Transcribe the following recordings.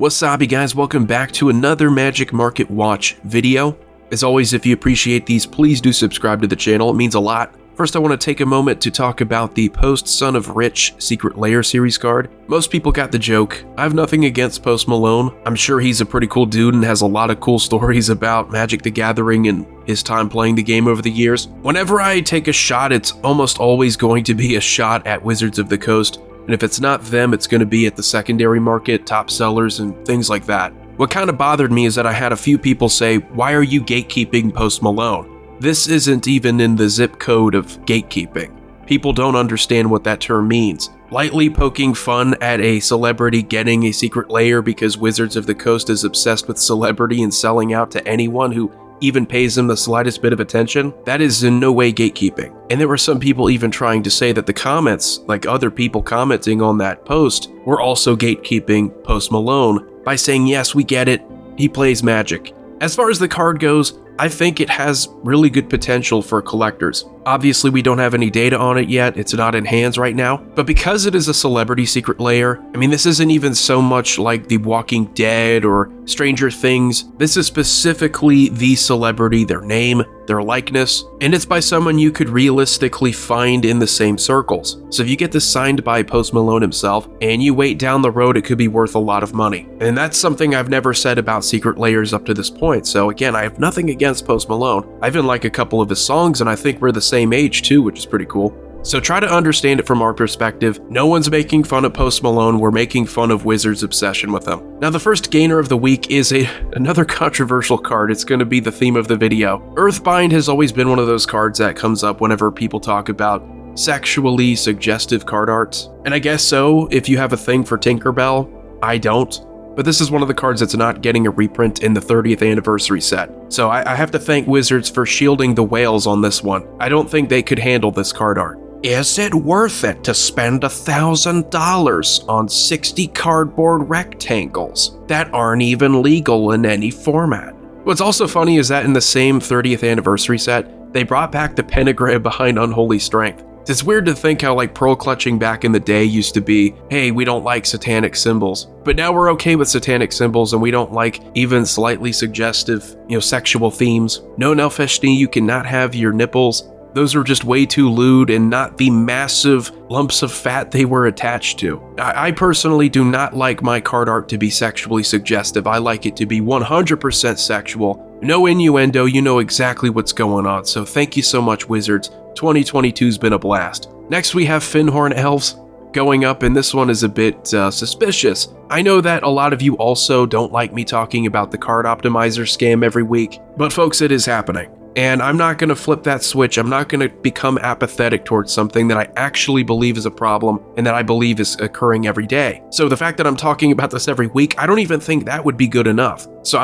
Wasabi guys, welcome back to another Magic Market Watch video. As always, if you appreciate these, please do subscribe to the channel, it means a lot. First, I want to take a moment to talk about the Post Son of Rich Secret Lair series card. Most people got the joke. I have nothing against Post Malone. I'm sure he's a pretty cool dude and has a lot of cool stories about Magic the Gathering and his time playing the game over the years. Whenever I take a shot, it's almost always going to be a shot at Wizards of the Coast. And if it's not them, it's going to be at the secondary market, top sellers, and things like that. What kind of bothered me is that I had a few people say, why are you gatekeeping Post Malone? This isn't even in the zip code of gatekeeping. People don't understand what that term means. Lightly poking fun at a celebrity getting a secret lair because Wizards of the Coast is obsessed with celebrity and selling out to anyone who even pays them the slightest bit of attention, that is in no way gatekeeping. And there were some people even trying to say that the comments, like other people commenting on that post, were also gatekeeping Post Malone by saying, yes, we get it, he plays Magic. As far as the card goes, I think it has really good potential for collectors. Obviously, we don't have any data on it yet, it's not in hands right now, but because it is a celebrity secret lair, I mean, this isn't even so much like The Walking Dead or Stranger Things. This is specifically the celebrity, their name, their likeness, and it's by someone you could realistically find in the same circles. So if you get this signed by Post Malone himself, and you wait down the road, it could be worth a lot of money. And that's something I've never said about secret lairs up to this point, so again, I have nothing against Post Malone. I even like a couple of his songs, and I think we're the same age too, which is pretty cool. So try to understand it from our perspective. No one's making fun of Post Malone, we're making fun of Wizards' obsession with him. Now the first gainer of the week is another controversial card. It's going to be the theme of the video. Earthbind has always been one of those cards that comes up whenever people talk about sexually suggestive card arts. And I guess so, if you have a thing for Tinkerbell. I don't. But this is one of the cards that's not getting a reprint in the 30th anniversary set. So I have to thank Wizards for shielding the whales on this one. I don't think they could handle this card art. Is it worth it to spend $1,000 on 60 cardboard rectangles that aren't even legal in any format? What's also funny is that in the same 30th anniversary set, they brought back the pentagram behind Unholy Strength. It's weird to think how like pearl clutching back in the day used to be, hey, we don't like satanic symbols. But now we're okay with satanic symbols and we don't like even slightly suggestive, sexual themes. No, Nelfeshni, you cannot have your nipples. Those are just way too lewd and not the massive lumps of fat they were attached to. I personally do not like my card art to be sexually suggestive. I like it to be 100% sexual. No innuendo, you know exactly what's going on. So thank you so much, Wizards. 2022's been a blast. Next we have Finhorn Elves going up, and this one is a bit suspicious. I know that a lot of you also don't like me talking about the card optimizer scam every week, but folks, it is happening. And I'm not going to flip that switch. I'm not going to become apathetic towards something that I actually believe is a problem and that I believe is occurring every day. So the fact that I'm talking about this every week, I don't even think that would be good enough. So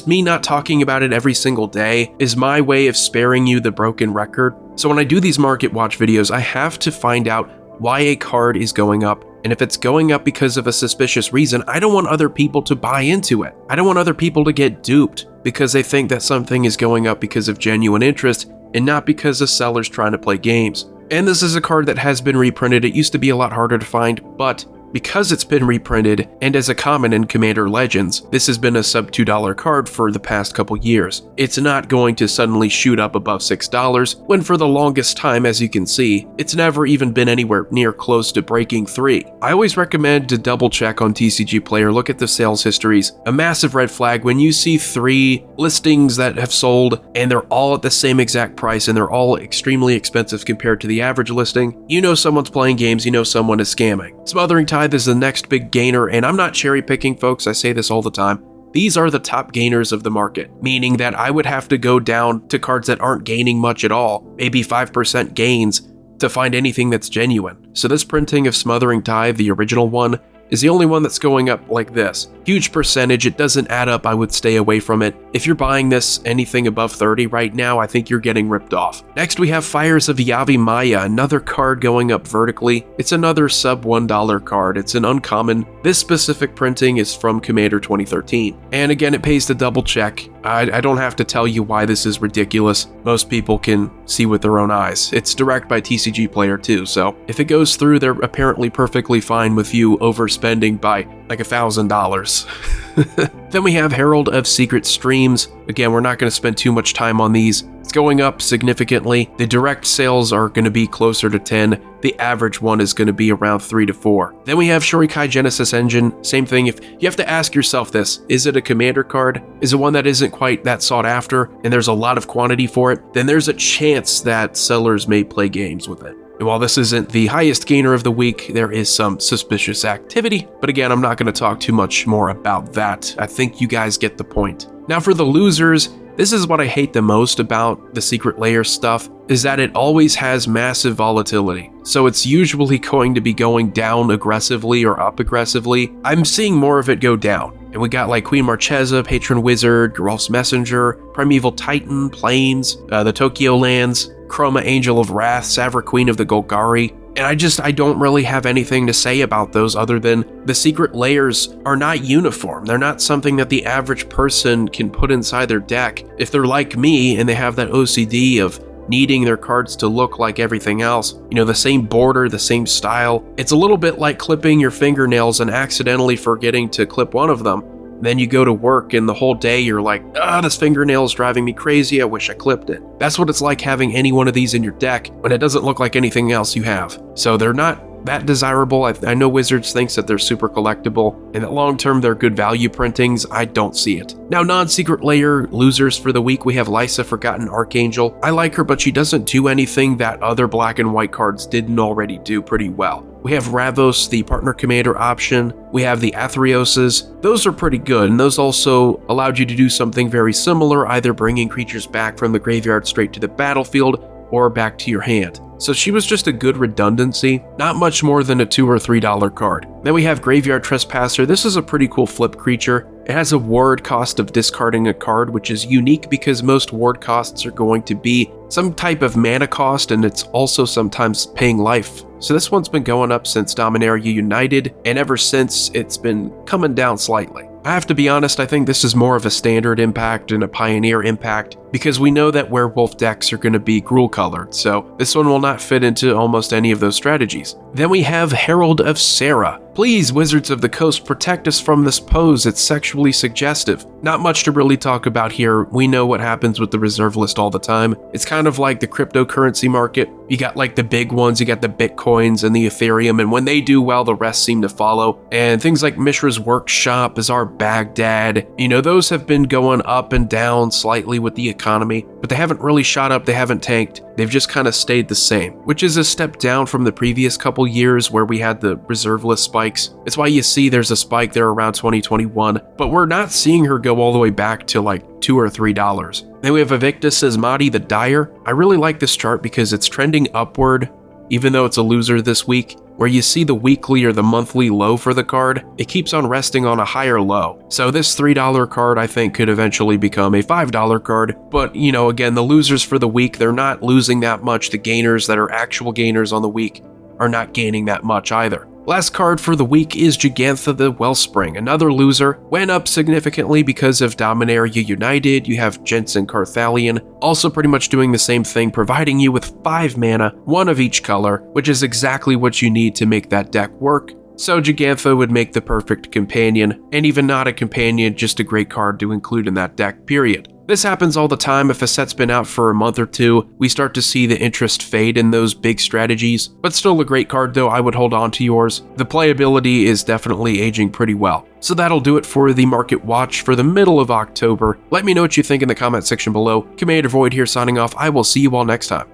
me not talking about it every single day is my way of sparing you the broken record. So when I do these market watch videos, I have to find out why a card is going up. And if it's going up because of a suspicious reason, I don't want other people to buy into it. I don't want other people to get duped because they think that something is going up because of genuine interest and not because the seller's trying to play games. And this is a card that has been reprinted. It used to be a lot harder to find, but because it's been reprinted, and as a common in Commander Legends, this has been a sub $2 card for the past couple years. It's not going to suddenly shoot up above $6, when for the longest time, as you can see, it's never even been anywhere near close to breaking $3. I always recommend to double check on TCG Player, look at the sales histories. A massive red flag when you see 3 listings that have sold, and they're all at the same exact price, and they're all extremely expensive compared to the average listing, you know someone's playing games, you know someone is scamming. Smothering Tide is the next big gainer, and I'm not cherry picking, folks, I say this all the time. These are the top gainers of the market, meaning that I would have to go down to cards that aren't gaining much at all, maybe 5% gains, to find anything that's genuine. So this printing of Smothering Tide, the original one, is the only one that's going up like this. Huge percentage, it doesn't add up, I would stay away from it. If you're buying this anything above 30 right now, I think you're getting ripped off. Next we have Fires of Yavimaya, another card going up vertically. It's another sub $1 card, it's an uncommon. This specific printing is from Commander 2013. And again, it pays to double check. I don't have to tell you why this is ridiculous. Most people can see with their own eyes. It's direct by TCG Player too, so if it goes through, they're apparently perfectly fine with you overspending by like $1,000. Then we have Herald of Secret Streams. Again, we're not going to spend too much time on these. It's going up significantly. The direct sales are going to be closer to 10. The average one is going to be around 3 to 4. Then we have Shurikai Genesis Engine. Same thing. If you have to ask yourself this, is it a commander card? Is it one that isn't quite that sought after and there's a lot of quantity for it? Then there's a chance that sellers may play games with it. And while this isn't the highest gainer of the week, there is some suspicious activity. But again, I'm not going to talk too much more about that. I think you guys get the point. Now for the losers, this is what I hate the most about the Secret Lair stuff, is that it always has massive volatility. So it's usually going to be going down aggressively or up aggressively. I'm seeing more of it go down. And we got like Queen Marchesa, Patron Wizard, Geralf's Messenger, Primeval Titan, Plains, the Tokyo Lands, Chroma Angel of Wrath, Savra Queen of the Golgari. And I don't really have anything to say about those other than the secret layers are not uniform. They're not something that the average person can put inside their deck. If they're like me and they have that OCD of needing their cards to look like everything else, you know, the same border, the same style, it's a little bit like clipping your fingernails and accidentally forgetting to clip one of them. Then you go to work and the whole day you're like, this fingernail is driving me crazy, I wish I clipped it. That's what it's like having any one of these in your deck when it doesn't look like anything else you have. So they're not that desirable. I know Wizards thinks that they're super collectible and that long term they're good value printings. I don't see it. Now, non-secret layer losers for the week, we have Lysa Forgotten Archangel. I like her, but she doesn't do anything that other black and white cards didn't already do pretty well. We have Ravos, the partner commander option. We have the Athreoses. Those are pretty good, and those also allowed you to do something very similar, either bringing creatures back from the graveyard straight to the battlefield or back to your hand. So she was just a good redundancy, not much more than a $2 or $3 card. Then we have Graveyard Trespasser. This is a pretty cool flip creature. It has a ward cost of discarding a card, which is unique because most ward costs are going to be some type of mana cost, and it's also sometimes paying life. So this one's been going up since Dominaria United, and ever since it's been coming down slightly. I have to be honest, I think this is more of a standard impact and a pioneer impact because we know that werewolf decks are going to be Gruul colored, so this one will not fit into almost any of those strategies. Then we have Herald of Sarah. Please, Wizards of the Coast, protect us from this pose. It's sexually suggestive. Not much to really talk about here. We know what happens with the reserve list all the time. It's kind of like the cryptocurrency market. You got like the big ones, you got the Bitcoins and the Ethereum, and when they do well, the rest seem to follow. And things like Mishra's Workshop, Azar Baghdad, you know, those have been going up and down slightly with the economy, but they haven't really shot up, they haven't tanked. They've just kind of stayed the same, which is a step down from the previous couple years where we had the reserve list spikes. It's why you see there's a spike there around 2021, but we're not seeing her go all the way back to like $2 or $3. Then we have Evictus Asmati the Dyer. I really like this chart because it's trending upward, even though it's a loser this week. Where you see the weekly or the monthly low for the card, it keeps on resting on a higher low. So this $3 card I think could eventually become a $5 card, but you know, again, the losers for the week, they're not losing that much. The gainers that are actual gainers on the week are not gaining that much either. Last card for the week is Gigantha the Wellspring, another loser. Went up significantly because of Dominaria United. You have Jensen Carthalion, also pretty much doing the same thing, providing you with 5 mana, 1 of each color, which is exactly what you need to make that deck work. So Gigantha would make the perfect companion, and even not a companion, just a great card to include in that deck, period. This happens all the time. If a set's been out for a month or two, we start to see the interest fade in those big strategies, but still a great card though. I would hold on to yours. The playability is definitely aging pretty well. So that'll do it for the Market Watch for the middle of October. Let me know what you think in the comment section below. Commander Void here signing off. I will see you all next time.